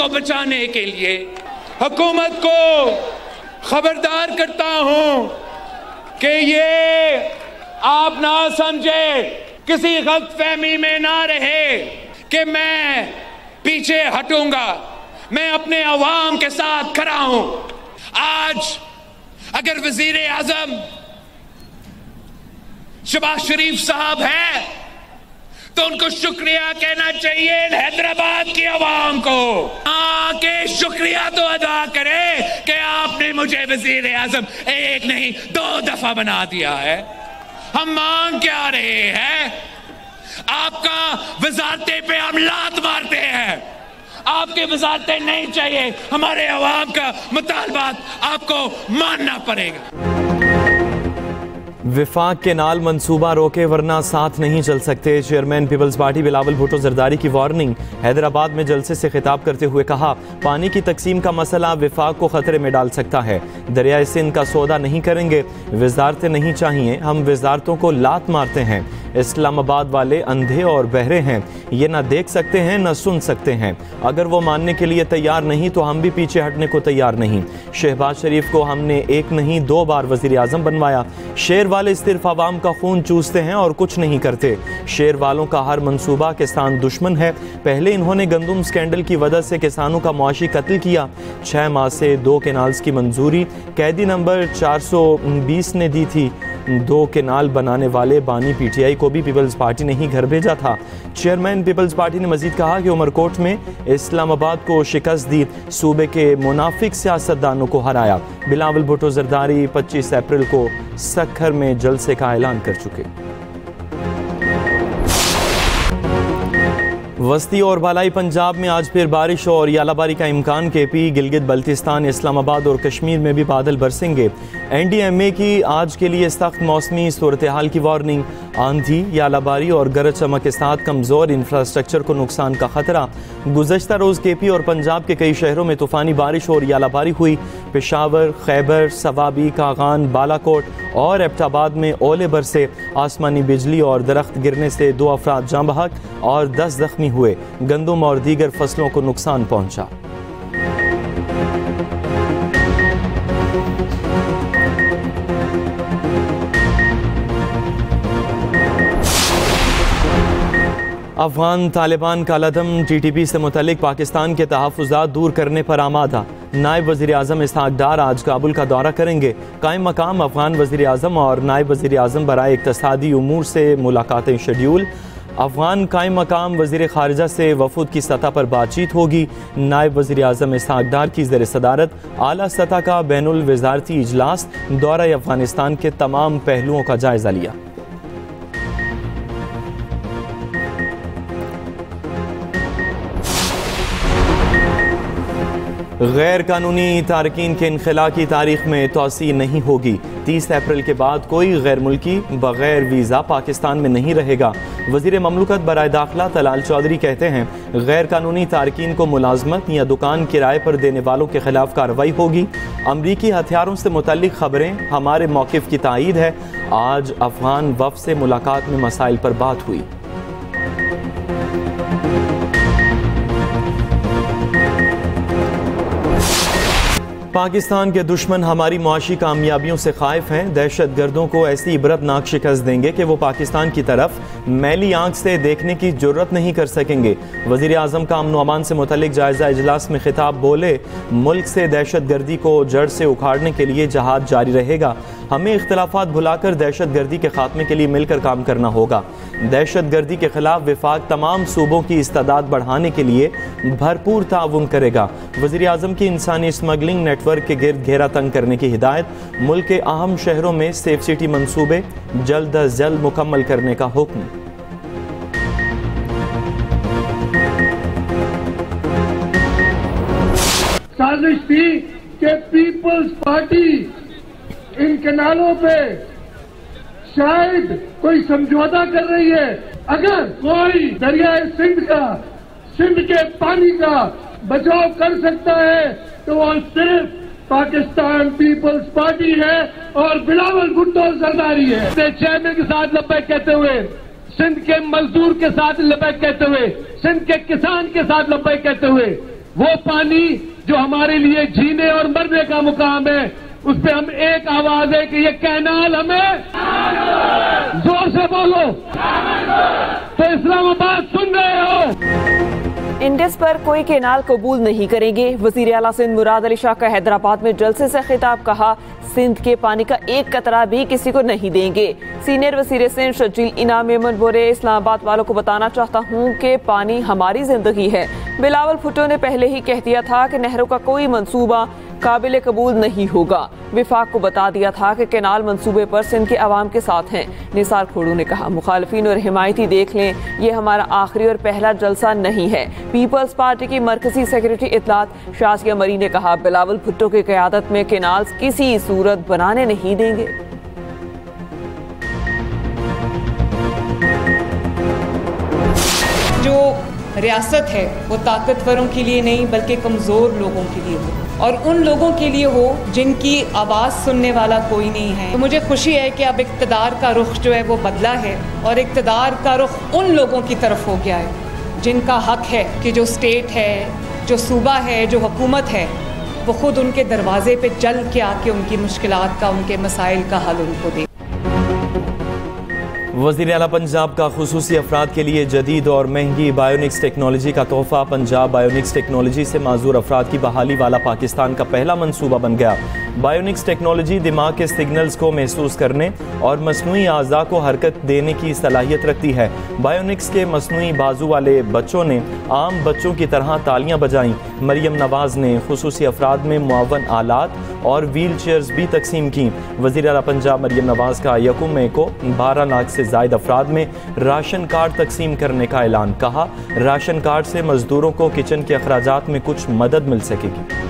बचाने के लिए हुकूमत को खबरदार करता हूं कि ये आप ना समझे, किसी गलतफहमी में ना रहे कि मैं पीछे हटूंगा। मैं अपने अवाम के साथ खड़ा हूं। आज अगर वजीर आजम शहबाज शरीफ साहब है तो उनको शुक्रिया कहना चाहिए हैदराबाद की आवाम को, आके शुक्रिया तो अदा करे कि आपने मुझे वजीर आजम एक नहीं 2 दफा बना दिया है। हम मांग क्या रहे हैं? आपका वजारतें पे हम लात मारते हैं, आपके वजारतें नहीं चाहिए। हमारे अवाम का मुतालबात आपको मानना पड़ेगा। विफाक के नाल मंसूबा रोके वरना साथ नहीं चल सकते। चेयरमैन पीपल्स पार्टी बिलावल भुट्टो जरदारी की वार्निंग। हैदराबाद में जलसे से खिताब करते हुए कहा, पानी की तकसीम का मसला विफाक को खतरे में डाल सकता है। दरियाए सिंध का सौदा नहीं करेंगे, वजारतें नहीं चाहिए, हम वजारतों को लात मारते हैं। इस्लामाबाद वाले अंधे और बहरे हैं, ये ना देख सकते हैं ना सुन सकते हैं। अगर वो मानने के लिए तैयार नहीं तो हम भी पीछे हटने को तैयार नहीं। शहबाज शरीफ को हमने एक नहीं 2 बार वजीर आजम बनवाया। शेर वाले सिर्फ आवाम का खून चूसते हैं और कुछ नहीं करते। शेर वालों का हर मंसूबा किसान दुश्मन है। पहले इन्होंने गंदम स्कैंडल की वजह से किसानों का मुआशी कत्ल किया। 6 माह से 2 केनाल्स की मंजूरी कैदी नंबर 420 ने दी थी। 2 केनाल बनाने वाले बानी पीटीआई को भी पीपल्स पार्टी ने ही घर भेजा था। चेयरमैन पीपल्स पार्टी ने मजीद कहा कि उमरकोट में इस्लामाबाद को शिकस्त दी, सूबे के मुनाफिक सियासतदानों को हराया। बिलावल भुट्टो जरदारी 25 अप्रैल को सक्खर में जलसे का ऐलान कर चुके। वस्ती और बालाई पंजाब में आज फिर बारिश और यालाबारी का इम्कान। केपी, गिलगित बल्तिस्तान, इस्लामाबाद और कश्मीर में भी बादल बरसेंगे। एनडीएमए की आज के लिए सख्त मौसमी सूरत हाल की वार्निंग। आंधी, यालाबारी और गरज चमक के साथ कमज़ोर इंफ्रास्ट्रक्चर को नुकसान का खतरा। गुज़श्ता रोज़ केपी और पंजाब के कई शहरों में तूफ़ानी बारिश और यालाबारी हुई। पेशावर, खैबर, सवाबी, कागान, बालाकोट और एबटाबाद में ओले बरसे। आसमानी बिजली और दरख्त गिरने से 2 अफराद जाँ बहक और 10 ज़ख्मी हुए। गंदम और दीगर फसलों को नुकसान पहुंचा। अफगान तालिबान कालादम टीटीपी से मुतल्लिक पाकिस्तान के तहफ़्फ़ुज़ात दूर करने पर आमादा। नायब वज़ीर आज़म इसहाक़ डार आज काबुल का दौरा करेंगे। कायम मकाम अफगान वज़ीर आज़म और नायब वज़ीर आज़म बराए इक़्तिसादी उमूर से मुलाकातें शेड्यूल। अफगान कायम मकाम वज़ीर ख़ारिजा से वफ़ूद की सतह पर बातचीत होगी। नायब वज़ीर आज़म इसहाक़ डार की ज़ेर सदारत आला सतह का बैनुल वज़ारती इजलास। दौरा अफ़गानिस्तान के तमाम पहलुओं का जायज़ा लिया। गैर कानूनी तारकीन के इनखला की तारीख में तोसी नहीं होगी। 30 अप्रैल के बाद कोई गैर मुल्की बगैर वीज़ा पाकिस्तान में नहीं रहेगा। वज़ीर ममलकत बराए दाखिला तलाल चौधरी कहते हैं, गैर कानूनी तारकीन को मुलाजमत या दुकान किराए पर देने वालों के खिलाफ कार्रवाई होगी। अमरीकी हथियारों से मुतल्लिक खबरें हमारे मौक़िफ़ की तायीद है। आज अफगान वफ़द से मुलाकात में मसाइल पर बात हुई। पाकिस्तान के दुश्मन हमारी मुआशी कामयाबियों से खाइफ हैं। दहशत गर्दों को ऐसी इबरतनाक शिकस्त देंगे कि वो पाकिस्तान की तरफ मैली आंख से देखने की जुर्रत नहीं कर सकेंगे। वज़ीर आज़म का अमन व अमान से मुतल्लिक जायज़ा इजलास में खिताब बोले, मुल्क से दहशत गर्दी को जड़ से उखाड़ने के लिए जहाद जारी रहेगा। हमें इख्तिलाफात भुलाकर दहशत गर्दी के खात्मे के लिए मिलकर काम करना होगा। दहशत गर्दी के खिलाफ विफाक तमाम सूबों की इस्तादाद बढ़ाने के लिए भरपूर ताउन करेगा। वज़ीर आज़म की इंसानी स्मगलिंग नेटवर्क के गिर्द घेरा तंग करने की हिदायत। मुल्क के अहम शहरों में सेफ सिटी मंसूबे जल्द अज जल्द मुकम्मल करने का हुक्म। साजिश थी कि पीपल्स पार्टी इन कैनालों पे शायद कोई समझौता कर रही है। अगर कोई दरियाए सिंध के पानी का बचाव कर सकता है तो वो सिर्फ पाकिस्तान पीपल्स पार्टी है और बिलावल भुट्टो जरदारी है। चेयरमैन के साथ लब्बैक कहते हुए, सिंध के मजदूर के साथ लब्बैक कहते हुए, सिंध के किसान के साथ लब्बैक कहते हुए वो पानी जो हमारे लिए जीने और मरने का मुकाम है, उस पर हम एक आवाज है कि ये कैनाल हमें जोर से बोलो तो इस्लामाबाद सुन रहे हो। इंडस पर कोई कैनाल कबूल नहीं करेंगे। वजीर आला सिंध मुराद अली शाह का हैदराबाद में जलसे से खिताब, कहा सिंध के पानी का एक कतरा भी किसी को नहीं देंगे। सीनियर वजीर सिंध शजील इनाम मेमन बोले, इस्लामाबाद वालों को बताना चाहता हूँ कि पानी हमारी जिंदगी है। बिलावल भुट्टो ने पहले ही कह दिया था कि नहरों का कोई मंसूबा काबिल कबूल नहीं होगा। विफाक को बता दिया था कि कैनाल मंसूबे पर सिंध के अवाम के साथ हैं। निसार खोड़ू ने कहा, मुखालफिन और हिमायती देख लें, ये हमारा आखिरी और पहला जलसा नहीं है। पीपल्स पार्टी की मरकजी सेक्रेटरी इत्तलात शाजिया मरी ने कहा, बिलावल भुट्टो की क़यादत में कैनाल्स किसी सूरत बनाने नहीं देंगे। जो रियासत है वो ताकतवरों के लिए नहीं बल्कि कमज़ोर लोगों के लिए हो, और उन लोगों के लिए हो जिनकी आवाज़ सुनने वाला कोई नहीं है। तो मुझे खुशी है कि अब इक़्तिदार का रुख जो है वो बदला है, और इक़्तिदार का रुख उन लोगों की तरफ हो गया है जिनका हक है कि जो स्टेट है, जो सूबा है, जो हुकूमत है, वो खुद उनके दरवाजे पे चल के आके उनकी मुश्किलात का, उनके मसाइल का हल उनको दे। वज़ीर आला पंजाब का खुसूसी अफराद के लिए जदीद और महंगी बायोनिक्स टेक्नोलॉजी का तोहफ़ा। पंजाब बायोनिक्स टेक्नोलॉजी से माजूर अफराद की बहाली वाला पाकिस्तान का पहला मनसूबा बन गया। बायोनिक्स टेक्नोलॉजी दिमाग के सिग्नल्स को महसूस करने और मसनूई आज़ा को हरकत देने की सलाहियत रखती है। बायोनिक्स के मसनूई बाजू वाले बच्चों ने आम बच्चों की तरह तालियां बजाईं। मरियम नवाज ने खुसूसी अफराद में मुआवन आलात और व्हील चेयर्स भी तकसीम की। वज़ीर आला पंजाब मरियम नवाज का 1 मई को 12 लाख से ज़ायद अफराद में राशन कार्ड तकसीम करने का ऐलान। कहा, राशन कार्ड से मजदूरों को किचन के अखराजात में कुछ मदद मिल सकेगी।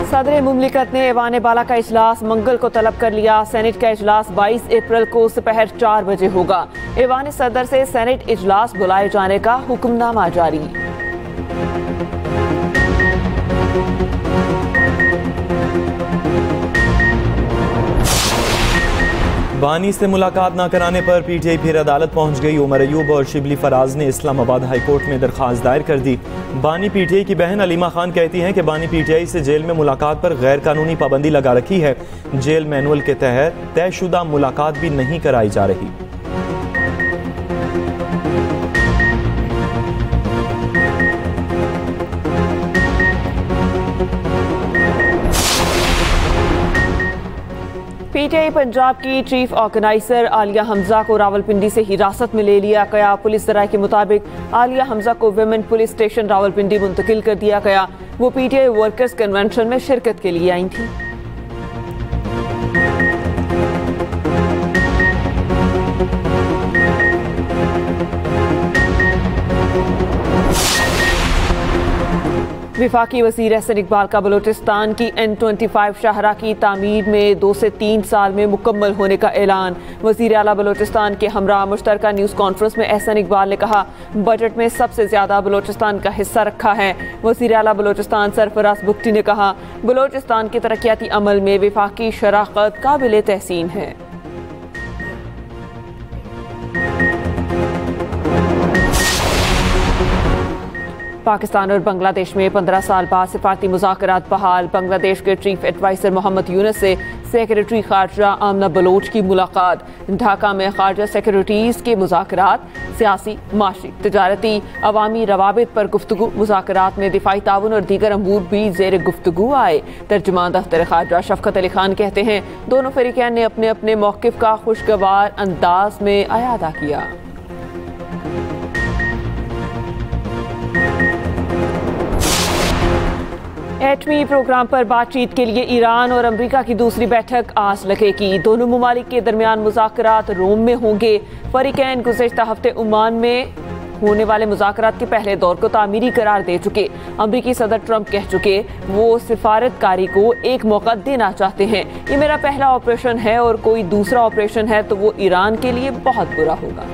सदर मुमलिकत ने ऐवान बाला का इजलास मंगल को तलब कर लिया। सेनेट का इजलास 22 अप्रैल को दोपहर 4 बजे होगा। ऐवान सदर से सेनेट इजलास बुलाए जाने का हुक्मनामा जारी। बानी से मुलाकात न कराने पर पीटीआई फिर अदालत पहुंच गई। उमर अयूब और शिबली फराज ने इस्लामाबाद हाई कोर्ट में दरख्वास्त दायर कर दी। बानी पीटीआई की बहन अलीमा खान कहती हैं कि बानी पीटीआई से जेल में मुलाकात पर गैर कानूनी पाबंदी लगा रखी है। जेल मैनुअल के तहत तयशुदा मुलाकात भी नहीं कराई जा रही। पीटीआई पंजाब की चीफ ऑर्गेनाइजर आलिया हमजा को रावलपिंडी से हिरासत में ले लिया गया। पुलिस ज़राए के मुताबिक आलिया हमजा को विमेन पुलिस स्टेशन रावलपिंडी मुंतकिल कर दिया गया। वो पीटीआई वर्कर्स कन्वेंशन में शिरकत के लिए आई थी। विफाकी वज़ीर एहसन इकबाल का बलोचिस्तान की N25 शाहरा की तामीर में 2 से 3 साल में मुकम्मल होने का ऐलान। वज़ीर आला बलोचिस्तान के हमरा मुश्तरका न्यूज़ कॉन्फ्रेंस में एहसन इकबाल ने कहा, बजट में सबसे ज़्यादा बलोचिस्तान का हिस्सा रखा है। वज़ीर आला बलोचिस्तान सरफराज बुख्ती ने कहा, बलोचिस्तान के तरक्याती अमल में विफाकी शराकत काबिल तहसीन है। पाकिस्तान और बांग्लादेश में 15 साल बाद सिफारती मुज़ाकरात बहाल। बांग्लादेश के चीफ एडवाइज़र मोहम्मद यूनुस से सेक्रेटरी खारजा आमना बलोच की मुलाकात। ढाका में खारजा सेक्रेटरीज़ के मुज़ाकरात सियासी, माशी, तजारती, अवामी रवाबित पर गुफ्तगू। मुज़ाकरात में दिफाई ताउन और दीगर अमूर भी ज़ेर गुफ्तगू आए। तर्जुमान दफ्तर खारजा शफकत अली खान कहते हैं, दोनों फ़रीक़ैन ने अपने अपने मौक़िफ़ का खुशगवार अंदाज में अयादा किया। एटमी प्रोग्राम पर बातचीत के लिए ईरान और अमेरिका की दूसरी बैठक आज लगेगी। दोनों ममालिक के दरमियान मुज़ाकरात रोम में होंगे। फरीकैन गुज़श्ता हफ्ते ओमान में होने वाले मुज़ाकरात के पहले दौर को तामीरी करार दे चुके। अमरीकी सदर ट्रंप कह चुके, वो सिफारतकारी को एक मौका देना चाहते हैं। ये मेरा पहला ऑपरेशन है और कोई दूसरा ऑपरेशन है तो वो ईरान के लिए बहुत बुरा होगा।